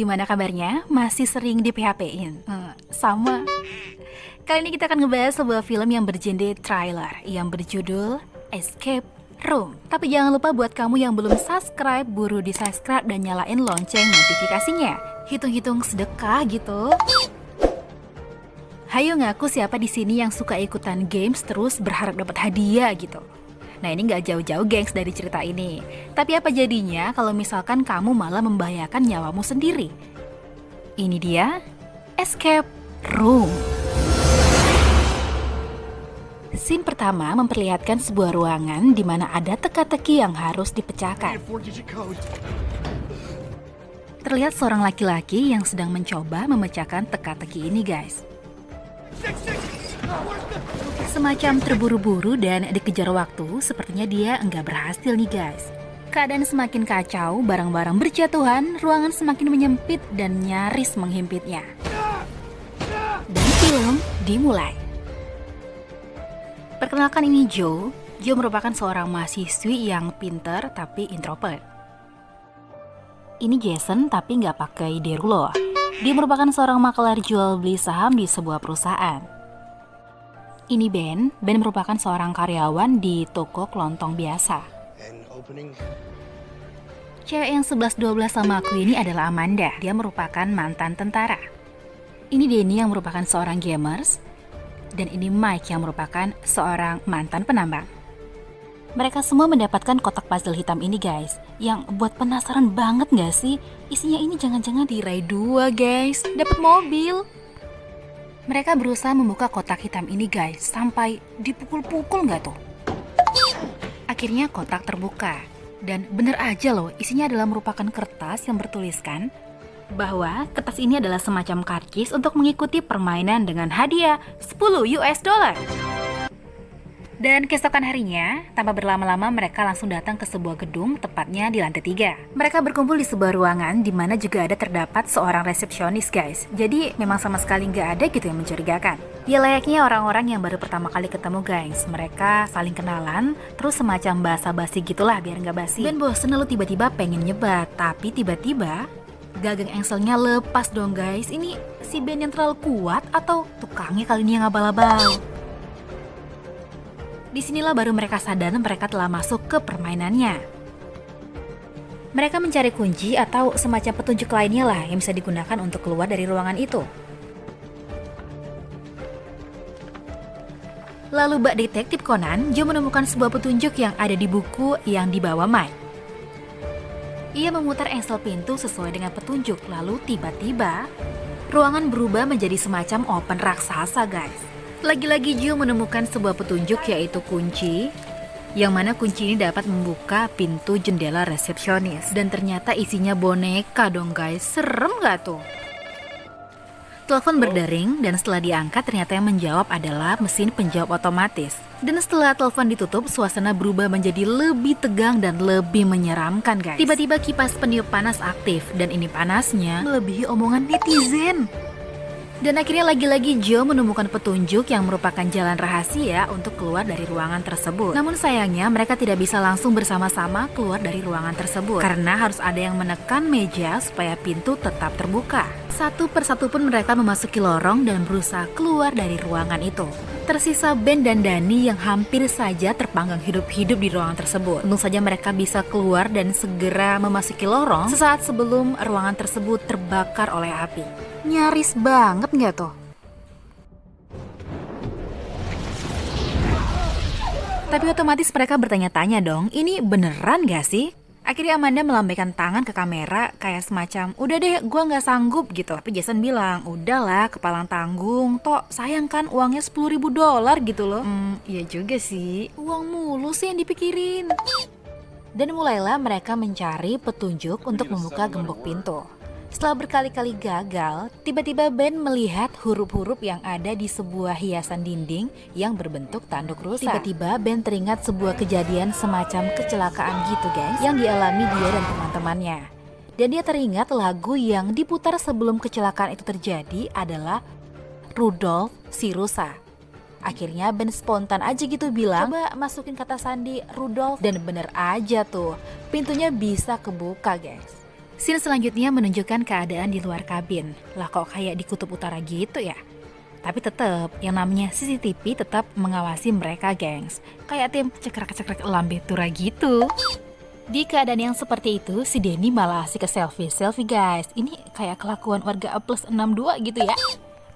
gimana kabarnya? Masih sering di PHP-in? Sama. Kali ini kita akan ngebahas sebuah film yang bergenre trailer yang berjudul Escape Room. Tapi jangan lupa buat kamu yang belum subscribe, buru di subscribe dan nyalain lonceng notifikasinya. Hitung-hitung sedekah gitu. Hayo ngaku siapa di sini yang suka ikutan games terus berharap dapat hadiah gitu. Nah ini nggak jauh-jauh gengs dari cerita ini. Tapi apa jadinya kalau misalkan kamu malah membahayakan nyawamu sendiri? Ini dia Escape Room. Scene pertama memperlihatkan sebuah ruangan di mana ada teka-teki yang harus dipecahkan. Terlihat seorang laki-laki yang sedang mencoba memecahkan teka-teki ini guys. Semacam terburu-buru dan dikejar waktu, sepertinya dia enggak berhasil nih guys. Keadaan semakin kacau, barang-barang berjatuhan, ruangan semakin menyempit dan nyaris menghimpitnya. Dan film dimulai. Perkenalkan ini Joe. Joe merupakan seorang mahasiswi yang pinter tapi introvert. Ini Jason tapi nggak pakai derulo. Dia merupakan seorang makelar jual beli saham di sebuah perusahaan. Ini Ben merupakan seorang karyawan di toko kelontong biasa. Cewek yang 11-12 sama aku ini adalah Amanda. Dia merupakan mantan tentara. Ini Denny yang merupakan seorang gamers. Dan ini Mike yang merupakan seorang mantan penambang. Mereka semua mendapatkan kotak puzzle hitam ini guys. Yang buat penasaran banget gak sih? Isinya ini jangan-jangan dirai 2 guys. Dapat mobil. Mereka berusaha membuka kotak hitam ini guys. Sampai dipukul-pukul gak tuh? Akhirnya kotak terbuka. Dan bener aja loh, isinya adalah merupakan kertas yang bertuliskan bahwa kertas ini adalah semacam karcis untuk mengikuti permainan dengan hadiah $10. Dan keesokan harinya, tanpa berlama-lama mereka langsung datang ke sebuah gedung, tepatnya di lantai 3. Mereka berkumpul di sebuah ruangan di mana juga ada terdapat seorang resepsionis guys. Jadi memang sama sekali nggak ada gitu yang mencurigakan. Ya layaknya orang-orang yang baru pertama kali ketemu guys. Mereka saling kenalan, terus semacam basa-basi gitulah biar nggak basi. Dan bosen lalu tiba-tiba pengen nyebat, tapi tiba-tiba gagang engselnya lepas dong guys. Ini si Ben yang terlalu kuat atau tukangnya kali ini yang abal-abal? Disinilah baru mereka sadar mereka telah masuk ke permainannya. Mereka mencari kunci atau semacam petunjuk lainnya lah yang bisa digunakan untuk keluar dari ruangan itu. Lalu Mbak Detektif Conan, Joe menemukan sebuah petunjuk yang ada di buku yang dibawa Mike. Ia memutar engsel pintu sesuai dengan petunjuk, lalu tiba-tiba ruangan berubah menjadi semacam open raksasa guys. Lagi-lagi Joe menemukan sebuah petunjuk yaitu kunci, yang mana kunci ini dapat membuka pintu jendela resepsionis. Dan ternyata isinya boneka dong guys, serem gak tuh? Telepon berdering dan setelah diangkat ternyata yang menjawab adalah mesin penjawab otomatis. Dan setelah telepon ditutup, suasana berubah menjadi lebih tegang dan lebih menyeramkan guys. Tiba-tiba kipas peniup panas aktif dan ini panasnya melebihi omongan netizen. Dan akhirnya lagi-lagi Joe menemukan petunjuk yang merupakan jalan rahasia untuk keluar dari ruangan tersebut. Namun sayangnya mereka tidak bisa langsung bersama-sama keluar dari ruangan tersebut karena harus ada yang menekan meja supaya pintu tetap terbuka. Satu persatu pun mereka memasuki lorong dan berusaha keluar dari ruangan itu. Tersisa Ben dan Danny yang hampir saja terpanggang hidup-hidup di ruangan tersebut. Untung saja mereka bisa keluar dan segera memasuki lorong sesaat sebelum ruangan tersebut terbakar oleh api. Nyaris banget nggak tuh? Tapi otomatis mereka bertanya-tanya dong, ini beneran gak sih? Akhirnya Amanda melambaikan tangan ke kamera kayak semacam, udah deh gua nggak sanggup gitu. Tapi Jason bilang, udahlah kepalang tanggung, toh sayang kan uangnya $10.000 gitu loh. Iya juga sih, uang mulu sih yang dipikirin. Dan mulailah mereka mencari petunjuk untuk membuka gembok pintu. Setelah berkali-kali gagal, tiba-tiba Ben melihat huruf-huruf yang ada di sebuah hiasan dinding yang berbentuk tanduk rusa. Tiba-tiba Ben teringat sebuah kejadian semacam kecelakaan gitu guys, yang dialami dia dan teman-temannya. Dan dia teringat lagu yang diputar sebelum kecelakaan itu terjadi adalah Rudolph si Rusa. Akhirnya Ben spontan aja gitu bilang, coba masukin kata sandi Rudolph, dan bener aja tuh, pintunya bisa kebuka guys. Scene selanjutnya menunjukkan keadaan di luar kabin. Lah kok kayak di kutub utara gitu ya? Tapi tetap, yang namanya CCTV tetap mengawasi mereka, gengs. Kayak tim cekrek-cekrek lambe tura gitu. Di keadaan yang seperti itu, si Denny malah asik ke selfie guys. Ini kayak kelakuan warga A+62 gitu ya.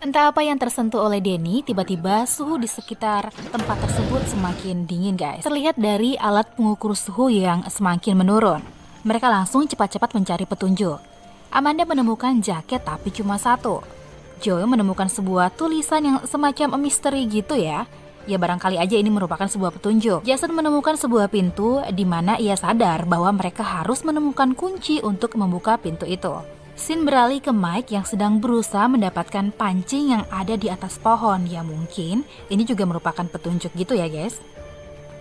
Entah apa yang tersentuh oleh Denny, tiba-tiba suhu di sekitar tempat tersebut semakin dingin guys. Terlihat dari alat pengukur suhu yang semakin menurun. Mereka langsung cepat-cepat mencari petunjuk. Amanda menemukan jaket tapi cuma satu. Joe menemukan sebuah tulisan yang semacam misteri gitu ya. Ya barangkali aja ini merupakan sebuah petunjuk. Jason menemukan sebuah pintu di mana ia sadar bahwa mereka harus menemukan kunci untuk membuka pintu itu. Scene beralih ke Mike yang sedang berusaha mendapatkan pancing yang ada di atas pohon. Ya mungkin ini juga merupakan petunjuk gitu ya guys.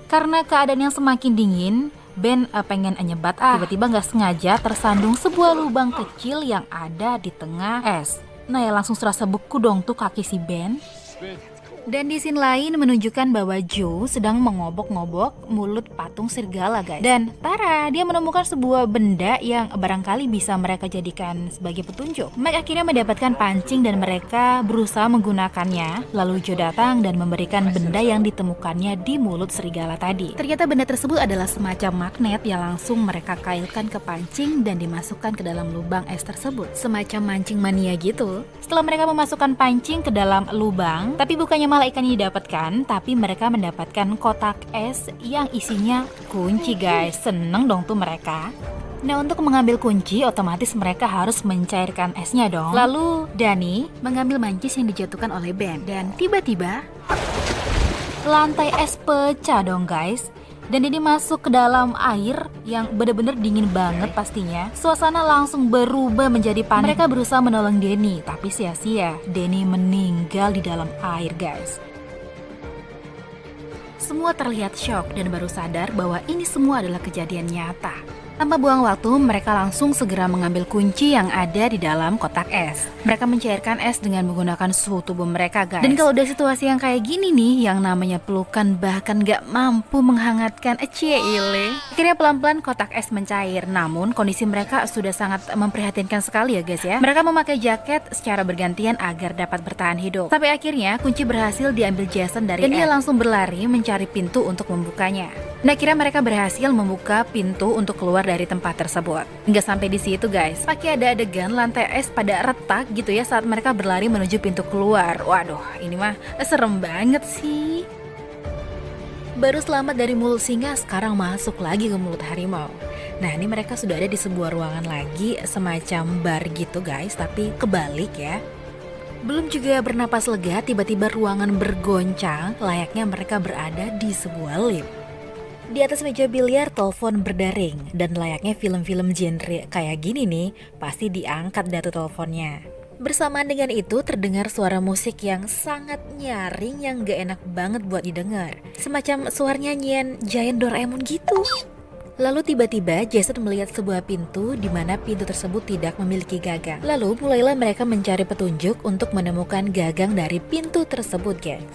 Karena keadaan yang semakin dingin, Ben pengen nyebat tiba-tiba nggak sengaja tersandung sebuah lubang kecil yang ada di tengah es. Nah ya langsung serasa beku dong tuh kaki si Ben. Dan di scene lain menunjukkan bahwa Joe sedang mengobok-ngobok mulut patung serigala guys. Dan tara, dia menemukan sebuah benda yang barangkali bisa mereka jadikan sebagai petunjuk. Mike akhirnya mendapatkan pancing dan mereka berusaha menggunakannya. Lalu Joe datang dan memberikan benda yang ditemukannya di mulut serigala tadi. Ternyata benda tersebut adalah semacam magnet yang langsung mereka kailkan ke pancing dan dimasukkan ke dalam lubang es tersebut. Semacam mancing mania gitu. Setelah mereka memasukkan pancing ke dalam lubang, tapi bukannya malah ikannya didapatkan, tapi mereka mendapatkan kotak es yang isinya kunci guys. Seneng dong tuh mereka. Nah untuk mengambil kunci otomatis mereka harus mencairkan esnya dong. Lalu Danny mengambil mancis yang dijatuhkan oleh Ben. Dan tiba-tiba lantai es pecah dong guys. Dan ini masuk ke dalam air yang bener-bener dingin banget pastinya. Suasana langsung berubah menjadi panik. Mereka berusaha menolong Danny, tapi sia-sia. Danny meninggal di dalam air guys. Semua terlihat shock dan baru sadar bahwa ini semua adalah kejadian nyata. Tanpa buang waktu, mereka langsung segera mengambil kunci yang ada di dalam kotak es. Mereka mencairkan es dengan menggunakan suhu tubuh mereka guys. Dan kalau udah situasi yang kayak gini nih, yang namanya pelukan bahkan gak mampu menghangatkan ciele. Akhirnya pelan-pelan kotak es mencair. Namun kondisi mereka sudah sangat memprihatinkan sekali ya guys ya. Mereka memakai jaket secara bergantian agar dapat bertahan hidup. Sampai akhirnya kunci berhasil diambil Jason dari dan dia langsung berlari mencari pintu untuk membukanya. Nah akhirnya mereka berhasil membuka pintu untuk keluar dari tempat tersebut. Nggak sampai di situ guys, pakai ada adegan lantai es pada retak gitu ya saat mereka berlari menuju pintu keluar. Waduh, ini mah serem banget sih. Baru selamat dari mulut singa, sekarang masuk lagi ke mulut harimau. Nah ini mereka sudah ada di sebuah ruangan lagi, semacam bar gitu guys, tapi kebalik ya. Belum juga bernapas lega, tiba-tiba ruangan bergoncang, layaknya mereka berada di sebuah lift. Di atas meja biliar telepon berdering, dan layaknya film-film genre kayak gini nih, pasti diangkat datu teleponnya. Bersamaan dengan itu terdengar suara musik yang sangat nyaring yang gak enak banget buat didengar. Semacam suara nyanyian Giant Doraemon gitu. Lalu tiba-tiba Jason melihat sebuah pintu di mana pintu tersebut tidak memiliki gagang. Lalu mulailah mereka mencari petunjuk untuk menemukan gagang dari pintu tersebut guys.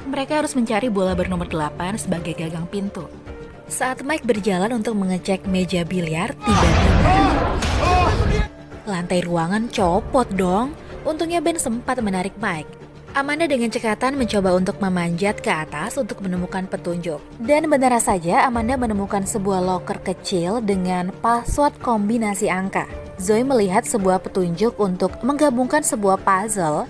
Mereka harus mencari bola bernomor 8 sebagai gagang pintu. Saat Mike berjalan untuk mengecek meja biliar, tiba-tiba lantai ruangan copot dong. Untungnya Ben sempat menarik Mike. Amanda dengan cekatan mencoba untuk memanjat ke atas untuk menemukan petunjuk. Dan benar saja Amanda menemukan sebuah loker kecil dengan password kombinasi angka. Zoe melihat sebuah petunjuk untuk menggabungkan sebuah puzzle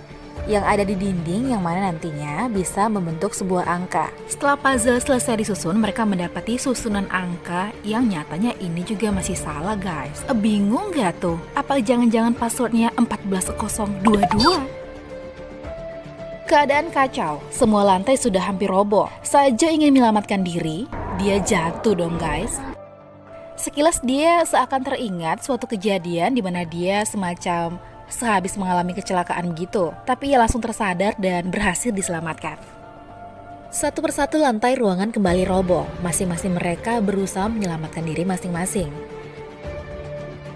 yang ada di dinding yang mana nantinya bisa membentuk sebuah angka. Setelah puzzle selesai disusun, mereka mendapati susunan angka yang nyatanya ini juga masih salah guys. Bingung gak tuh? Apa jangan-jangan passwordnya 14022? Keadaan kacau, semua lantai sudah hampir roboh. Saat Joe ingin menyelamatkan diri, dia jatuh dong guys. Sekilas dia seakan teringat suatu kejadian di mana dia semacam sehabis mengalami kecelakaan gitu, tapi ia langsung tersadar dan berhasil diselamatkan. Satu persatu lantai ruangan kembali roboh, masing-masing mereka berusaha menyelamatkan diri masing-masing.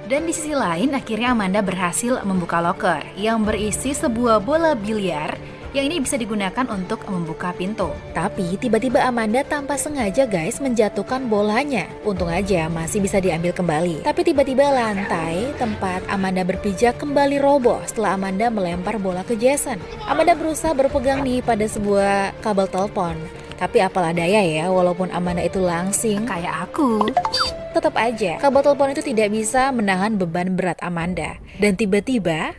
Dan di sisi lain, akhirnya Amanda berhasil membuka loker yang berisi sebuah bola biliar yang ini bisa digunakan untuk membuka pintu. Tapi tiba-tiba Amanda tanpa sengaja guys menjatuhkan bolanya. Untung aja masih bisa diambil kembali. Tapi tiba-tiba lantai tempat Amanda berpijak kembali roboh setelah Amanda melempar bola ke Jason. Amanda berusaha berpegang nih pada sebuah kabel telepon. Tapi apalah daya ya, walaupun Amanda itu langsing kayak aku, tetap aja kabel telepon itu tidak bisa menahan beban berat Amanda. Dan tiba-tiba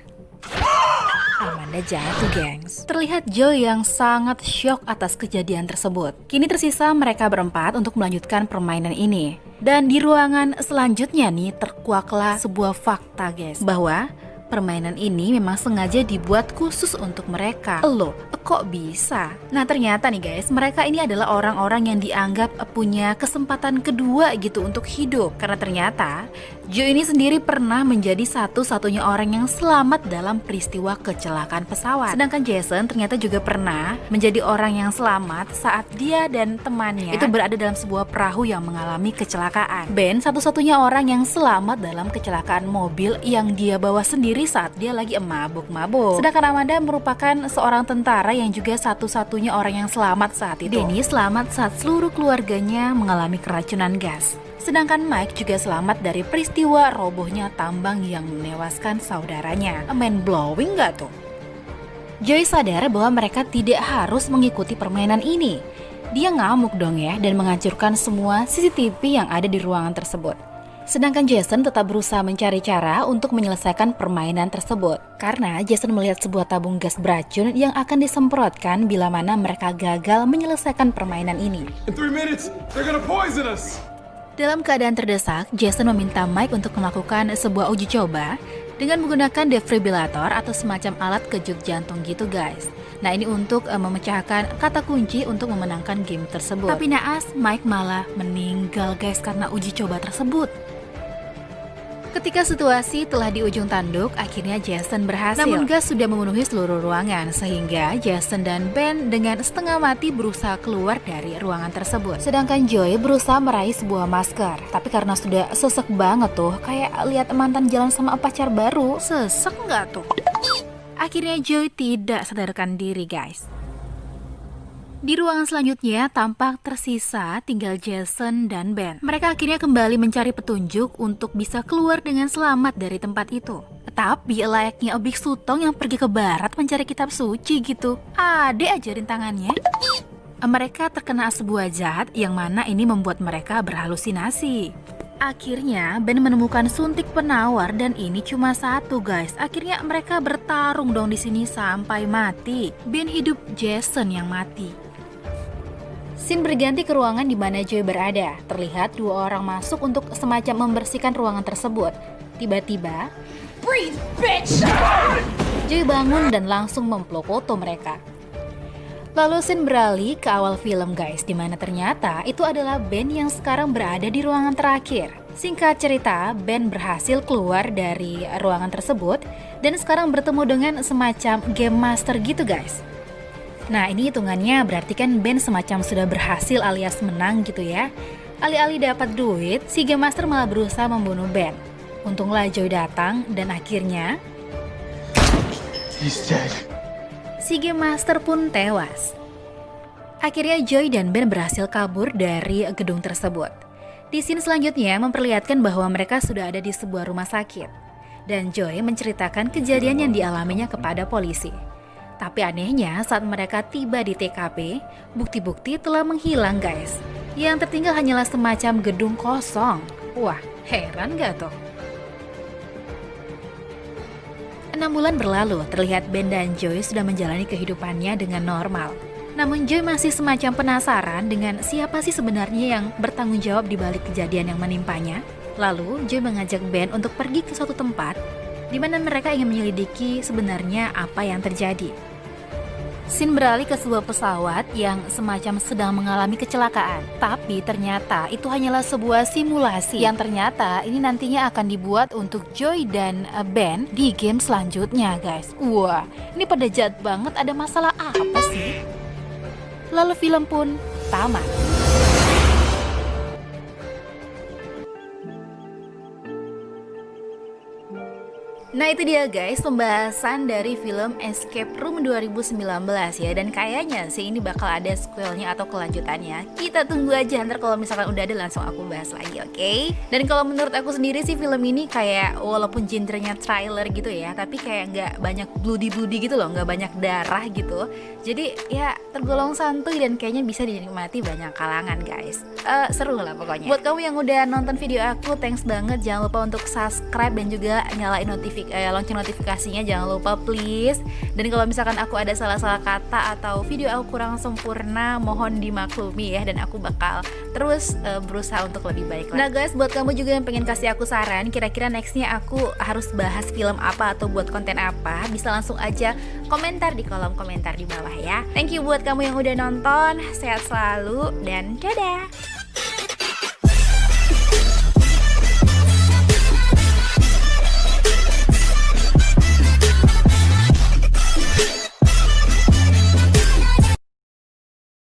Amanda jatuh, gengs. Terlihat Joy yang sangat syok atas kejadian tersebut. Kini tersisa mereka berempat untuk melanjutkan permainan ini. Dan di ruangan selanjutnya nih terkuaklah sebuah fakta, guys, bahwa permainan ini memang sengaja dibuat khusus untuk mereka. Loh, kok bisa? Nah ternyata nih guys, mereka ini adalah orang-orang yang dianggap punya kesempatan kedua gitu untuk hidup. Karena ternyata Joe ini sendiri pernah menjadi satu-satunya orang yang selamat dalam peristiwa kecelakaan pesawat. Sedangkan Jason ternyata juga pernah menjadi orang yang selamat saat dia dan temannya itu berada dalam sebuah perahu yang mengalami kecelakaan. Ben satu-satunya orang yang selamat dalam kecelakaan mobil yang dia bawa sendiri saat dia lagi mabuk-mabuk. Sedangkan Amanda merupakan seorang tentara yang juga satu-satunya orang yang selamat saat itu. Denny selamat saat seluruh keluarganya mengalami keracunan gas. Sedangkan Mike juga selamat dari peristiwa robohnya tambang yang menewaskan saudaranya. Mind blowing gak tuh? Joy sadar bahwa mereka tidak harus mengikuti permainan ini. Dia ngamuk dong ya dan menghancurkan semua CCTV yang ada di ruangan tersebut. Sedangkan Jason tetap berusaha mencari cara untuk menyelesaikan permainan tersebut. Karena Jason melihat sebuah tabung gas beracun yang akan disemprotkan bila mana mereka gagal menyelesaikan permainan ini. In 3 minutes, they're gonna poison us. Dalam keadaan terdesak, Jason meminta Mike untuk melakukan sebuah uji coba dengan menggunakan defibrillator atau semacam alat kejut jantung gitu guys. Nah ini untuk memecahkan kata kunci untuk memenangkan game tersebut. Tapi naas, Mike malah meninggal guys karena uji coba tersebut. Ketika situasi telah di ujung tanduk, akhirnya Jason berhasil. Namun gas sudah memenuhi seluruh ruangan, sehingga Jason dan Ben dengan setengah mati berusaha keluar dari ruangan tersebut. Sedangkan Joy berusaha meraih sebuah masker. Tapi karena sudah sesek banget tuh, kayak lihat mantan jalan sama pacar baru. Sesek nggak tuh? Akhirnya Joy tidak sadarkan diri guys. Di ruangan selanjutnya tampak tersisa tinggal Jason dan Ben. Mereka akhirnya kembali mencari petunjuk untuk bisa keluar dengan selamat dari tempat itu. Tapi layaknya biksu tong yang pergi ke barat mencari kitab suci gitu. Ade ajarin tangannya. Mereka terkena sebuah zat yang mana ini membuat mereka berhalusinasi. Akhirnya Ben menemukan suntik penawar dan ini cuma satu guys. Akhirnya mereka bertarung dong di sini sampai mati. Ben hidup, Jason yang mati. Scene berganti ke ruangan di mana Joy berada. Terlihat dua orang masuk untuk semacam membersihkan ruangan tersebut. Tiba-tiba, Breathe, bitch! Joy bangun dan langsung mempeluk foto mereka. Lalu scene beralih ke awal film guys, di mana ternyata itu adalah Ben yang sekarang berada di ruangan terakhir. Singkat cerita, Ben berhasil keluar dari ruangan tersebut dan sekarang bertemu dengan semacam game master gitu guys. Nah ini hitungannya berarti kan Ben semacam sudah berhasil alias menang gitu ya. Alih-alih dapat duit, si Game Master malah berusaha membunuh Ben. Untunglah Joy datang dan akhirnya He's dead. si Game Master pun tewas. Akhirnya Joy dan Ben berhasil kabur dari gedung tersebut. Di scene selanjutnya memperlihatkan bahwa mereka sudah ada di sebuah rumah sakit. Dan Joy menceritakan kejadian yang dialaminya kepada polisi. Tapi anehnya saat mereka tiba di TKP, bukti-bukti telah menghilang guys. Yang tertinggal hanyalah semacam gedung kosong. Wah, heran gak tuh? 6 bulan berlalu, terlihat Ben dan Joy sudah menjalani kehidupannya dengan normal. Namun Joy masih semacam penasaran dengan siapa sih sebenarnya yang bertanggung jawab di balik kejadian yang menimpanya. Lalu Joy mengajak Ben untuk pergi ke suatu tempat di mana mereka ingin menyelidiki sebenarnya apa yang terjadi. Scene beralih ke sebuah pesawat yang semacam sedang mengalami kecelakaan. Tapi ternyata itu hanyalah sebuah simulasi yang ternyata ini nantinya akan dibuat untuk Joy dan Ben di game selanjutnya guys. Wah, ini pada jahat banget, ada masalah apa sih? Lalu film pun tamat. Nah itu dia guys pembahasan dari film Escape Room 2019 ya. Dan kayaknya sih ini bakal ada sequelnya atau kelanjutannya. Kita tunggu aja, ntar kalau misalkan udah ada langsung aku bahas lagi, oke? Dan kalau menurut aku sendiri sih film ini kayak walaupun genrenya trailer gitu ya, tapi kayak nggak banyak bloody gitu loh, nggak banyak darah gitu. Jadi ya tergolong santuy dan kayaknya bisa dinikmati banyak kalangan guys. Seru lah pokoknya. Buat kamu yang udah nonton video aku, thanks banget. Jangan lupa untuk subscribe dan juga nyalain lonceng notifikasinya, jangan lupa please. Dan kalau misalkan aku ada salah-salah kata atau video aku kurang sempurna, mohon dimaklumi ya, dan aku bakal terus berusaha untuk lebih baik lagi. Nah guys, buat kamu juga yang pengen kasih aku saran, kira-kira nextnya aku harus bahas film apa atau buat konten apa, bisa langsung aja komentar di kolom komentar di bawah ya. Thank you buat kamu yang udah nonton, sehat selalu dan dadah.